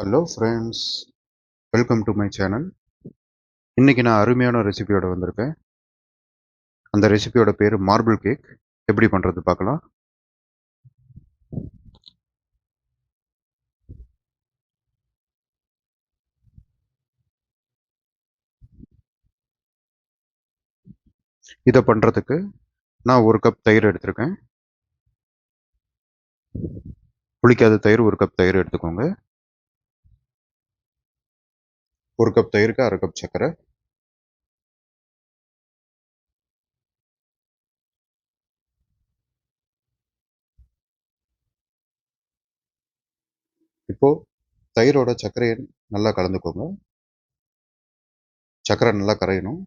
Hello friends, welcome to my channel. இன்னைக்கு நான் அருமையான ரெசிபியோட வந்திருக்கேன். அந்த ரெசிபியோட பேர் மார்பிள் கேக். எப்படி பண்ணுறது பார்க்கலாம். இதை பண்ணுறதுக்கு நான் ஒரு கப் தயிர் எடுத்திருக்கேன். புளிக்காத தயிர், ஒரு கப் தயிர் எடுத்துக்கோங்க. ஒரு கப் தயிருக்கு அரை கப் சர்க்கரை. இப்போ தயிரோட சர்க்கரையை நல்லா கலந்துக்கோங்க. சர்க்கரை நல்லா கரையணும்.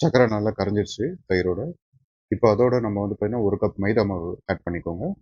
சர்க்கரை நல்லா கரைஞ்சிருச்சு தயிரோட. இப்போ அதோட நம்ம பார்த்தீங்கன்னா ஒரு கப் மைதா மாவு ஆட் பண்ணிக்கோங்க.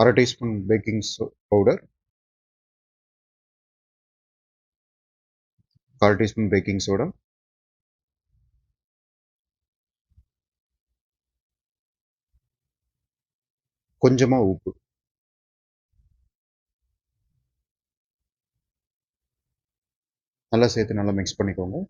அரை teaspoon baking powder, 1/4 teaspoon baking soda, கொஞ்சமாக உப்பு. நல்லா சேர்த்து நல்லா மிக்ஸ் பண்ணிக்கோங்க.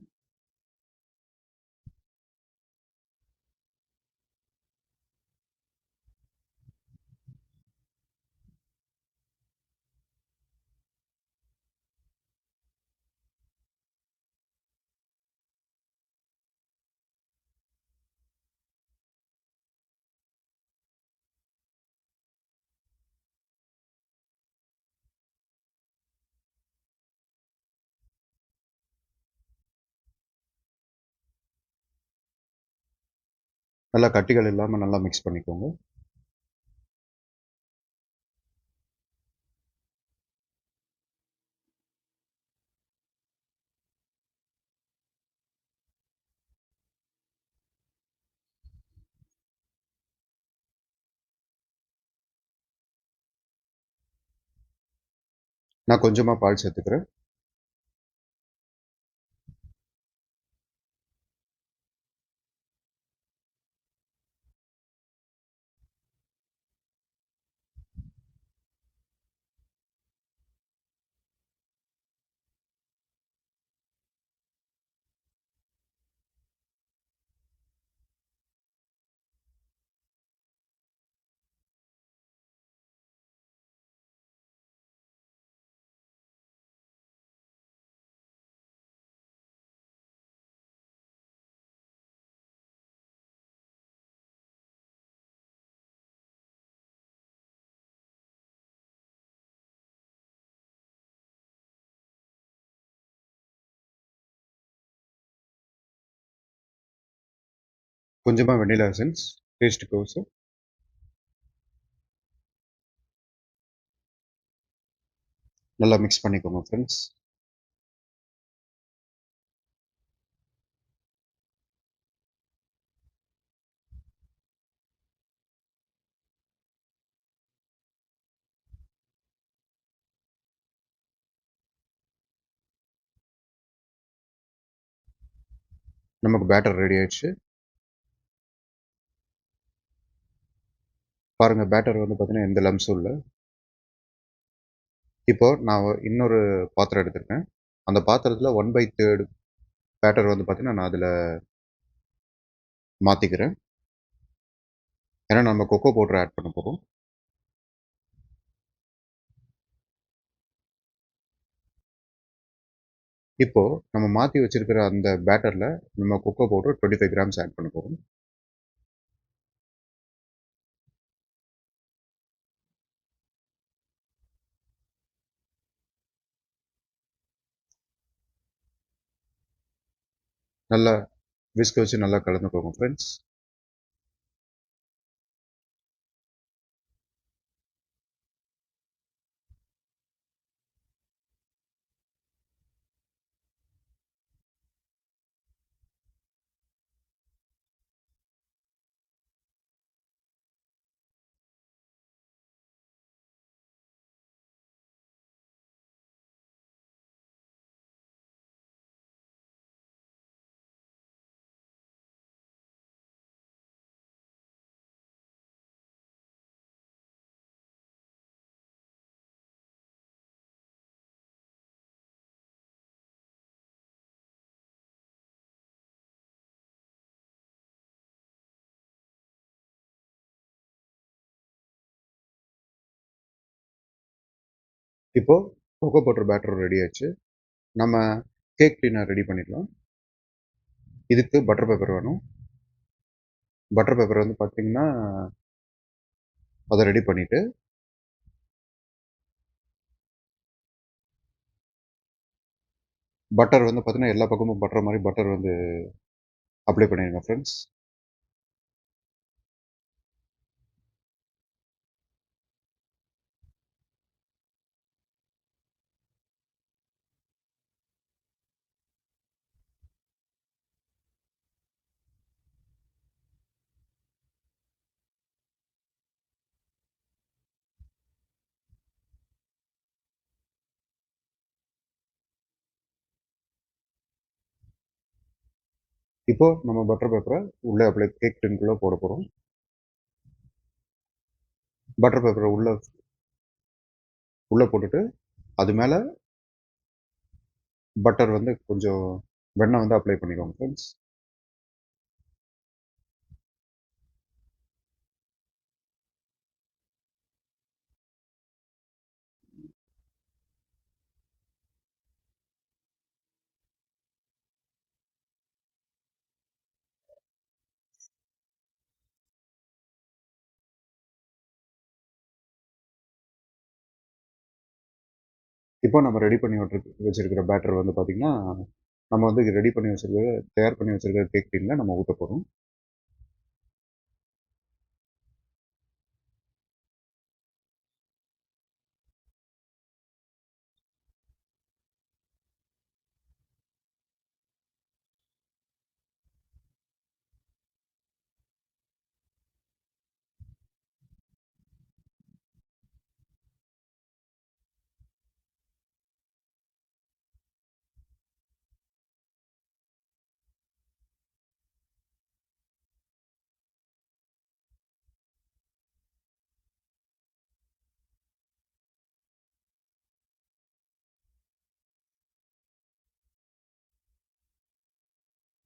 நல்லா கட்டிகள் இல்லாமல் நல்லா மிக்ஸ் பண்ணிக்கோங்க. நான் கொஞ்சமாக பால் சேர்த்துக்கிறேன். கொஞ்சமாக வெண்ணிலா எசன்ஸ் டேஸ்ட்டுக்கோசம். நல்லா மிக்ஸ் பண்ணிக்கோங்க ஃப்ரெண்ட்ஸ். நமக்கு பேட்டர் ரெடி ஆயிடுச்சு. பாருங்கள், பேட்டர் பார்த்தீங்கன்னா எந்த லம்ஸும் இல்லை. இப்போ நான் இன்னொரு பாத்திரம் எடுத்திருக்கேன். அந்த பாத்திரத்தில 1/3 பேட்டர் வந்து பார்த்தீங்கன்னா, நான் அதில மாத்திக்கிறேன். ஏன்னா நம்ம கொக்கோ பவுடர் ஆட் பண்ண போறோம். இப்போ நம்ம மாத்தி வச்சிருக்கிற அந்த பேட்டர்ல நம்ம கொக்கோ பவுடர் 25 கிராம்ஸ் ஆட் பண்ண போறோம். நல்லா விஸ்க் வச்சு நல்லா கலந்துக்கோங்க ஃப்ரெண்ட்ஸ். இப்போ கொக்கோ பவுடர் பேட்டர் ரெடி ஆச்சு. நம்ம கேக் டின்னர் ரெடி பண்ணிடலாம். இதுக்கு பட்டர் பேப்பர் வேணும். பட்டர் பேப்பர் வந்து பார்த்தீங்கன்னா, அத ரெடி பண்ணிட்டு, பட்டர் வந்து பார்த்தீங்கன்னா, எல்லா பக்கமும் படுற மாரி பட்டர் வந்து அப்ளை பண்ணிருங்க ஃப்ரெண்ட்ஸ். இப்போ நம்ம பட்டர் பேப்பர உள்ள அப்ளை கேக் டின்குள்ள போட போறோம். பட்டர் பேப்பர உள்ள உள்ள போட்டுட்டு, அது மேல பட்டர் வந்து கொஞ்சம் வெண்ணெய் வந்து அப்ளை பண்ணிக்கோங்க ஃப்ரெண்ட்ஸ். இப்போ நம்ம ரெடி பண்ணி வச்சிருக்கிற பேட்டர் வந்து பார்த்தீங்கன்னா, நம்ம வந்து ரெடி பண்ணி வச்சிருக்கிற தயார் பண்ணி வச்சிருக்கிற கேக் டின்ல நம்ம ஊத்த போறோம்.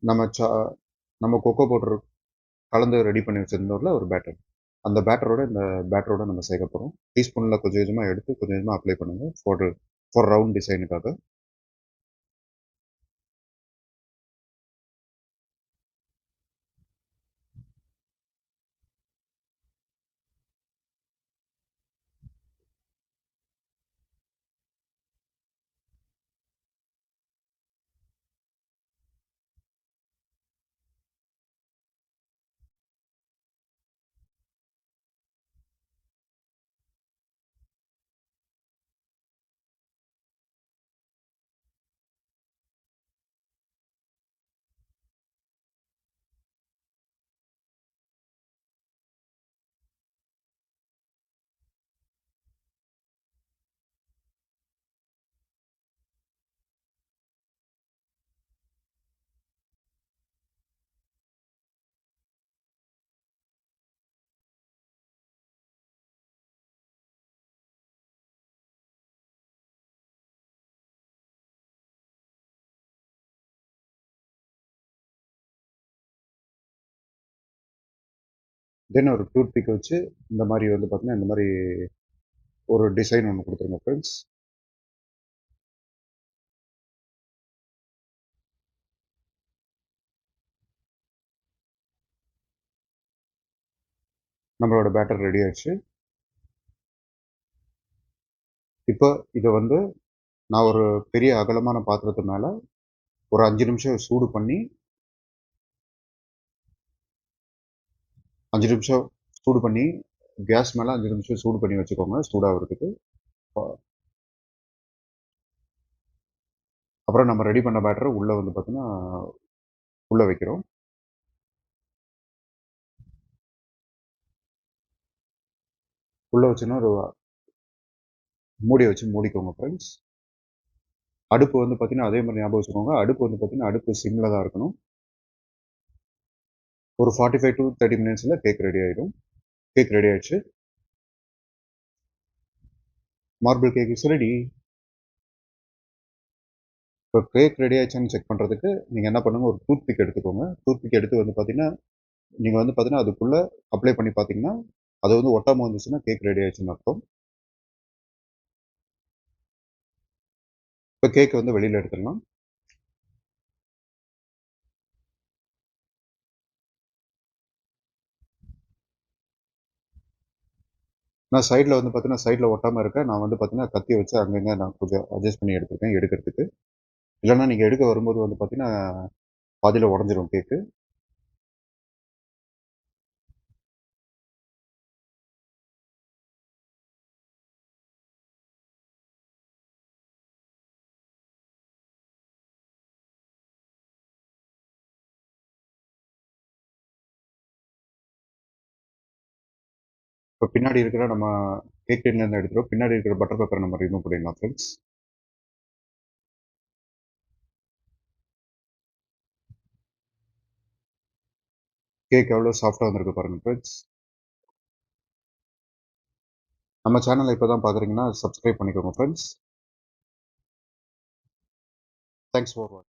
நம்ம நம்ம கொக்கோ பவுடர் கலந்து ரெடி பண்ணி வச்சிருந்தோம்ல ஒரு பேட்டர். அந்த பேட்டரோட இந்த பேட்டரோட நம்ம சேர்க்க போறோம். டீஸ்பூன்ல கொஞ்சம் கொஞ்சமா எடுத்து கொஞ்சம் கொஞ்சமா அப்ளை பண்ணுங்க. For round டிசைனுக்காக. தென் ஒரு டூத் பிக் வச்சு இந்த மாதிரி வந்து பார்த்தீங்கன்னா, இந்த மாதிரி ஒரு டிசைன் ஒன்று கொடுத்துருங்க ஃப்ரெண்ட்ஸ். நம்மளோட பேட்டர் ரெடி ஆயிடுச்சு. இப்போ இதை வந்து நான் ஒரு பெரிய அகலமான பாத்திரத்து மேலே ஒரு 5 நிமிஷம் சூடு பண்ணி 5 நிமிஷம் சூடு பண்ணி கேஸ் மேலே 5 நிமிஷம் சூடு பண்ணி வச்சுக்கோங்க சூடாகிறதுக்கு. அப்புறம் நம்ம ரெடி பண்ண பேட்டரை உள்ளே வந்து பார்த்தீங்கன்னா உள்ளே வைக்கிறோம். உள்ளே வச்சோன்னா ஒரு மூடி வச்சு மூடிக்கோங்க ஃப்ரெண்ட்ஸ். அடுப்பு வந்து பார்த்தீங்கன்னா அதே மாதிரி ஞாபகம் வச்சுக்கோங்க. அடுப்பு வந்து பார்த்தீங்கன்னா அடுப்பு சிம்மில் தான் இருக்கணும். ஒரு 45 to 30 மினிட்ஸில் கேக் ரெடி ஆகிடும். கேக் ரெடி ஆயிடுச்சு. Marble cake is ready. இப்போ கேக் ரெடி ஆயிடுச்சான்னு செக் பண்ணுறதுக்கு நீங்கள் என்ன பண்ணுங்கள், ஒரு டூத் பிக் எடுத்துக்கோங்க. டூத் பிக் எடுத்து வந்து பார்த்தீங்கன்னா நீங்கள் வந்து பார்த்தீங்கன்னா அதுக்குள்ளே அப்ளை பண்ணி பார்த்தீங்கன்னா அது வந்து ஒட்டாமல் வந்துச்சுன்னா கேக் ரெடி ஆயிடுச்சுன்னு அர்த்தம். இப்போ கேக் வந்து வெளியில் எடுத்துடலாம். நான் சைடில் வந்து பார்த்தீங்கன்னா சைடில் ஒட்டாமல் இருக்க நான் வந்து பார்த்தீங்கன்னா கத்தி வச்சு அங்கங்கே நான் கொஞ்சம் அட்ஜஸ்ட் பண்ணி எடுத்துருக்கேன் எடுக்கிறதுக்கு. இல்லைன்னா நீங்கள் எடுக்க வரும்போது வந்து பார்த்தீங்கன்னா பாதியில் உடஞ்சிரும் கேக்கு. இப்போ பின்னாடி இருக்கிற நம்ம கேக் டின்லேருந்து எடுத்துகிறோம். பின்னாடி இருக்கிற பட்டர் பேப்பரை நம்ம ரிமூவ் பண்ணிடலாம் ஃப்ரெண்ட்ஸ். கேக் எவ்வளோ சாஃப்டாக வந்திருக்கு பாருங்கள் ஃப்ரெண்ட்ஸ். நம்ம சேனலை இப்போ தான் பார்க்குறீங்கன்னா சப்ஸ்கிரைப் பண்ணிக்கோங்க ஃப்ரெண்ட்ஸ். தேங்க்ஸ் ஃபார் வாட்சிங்.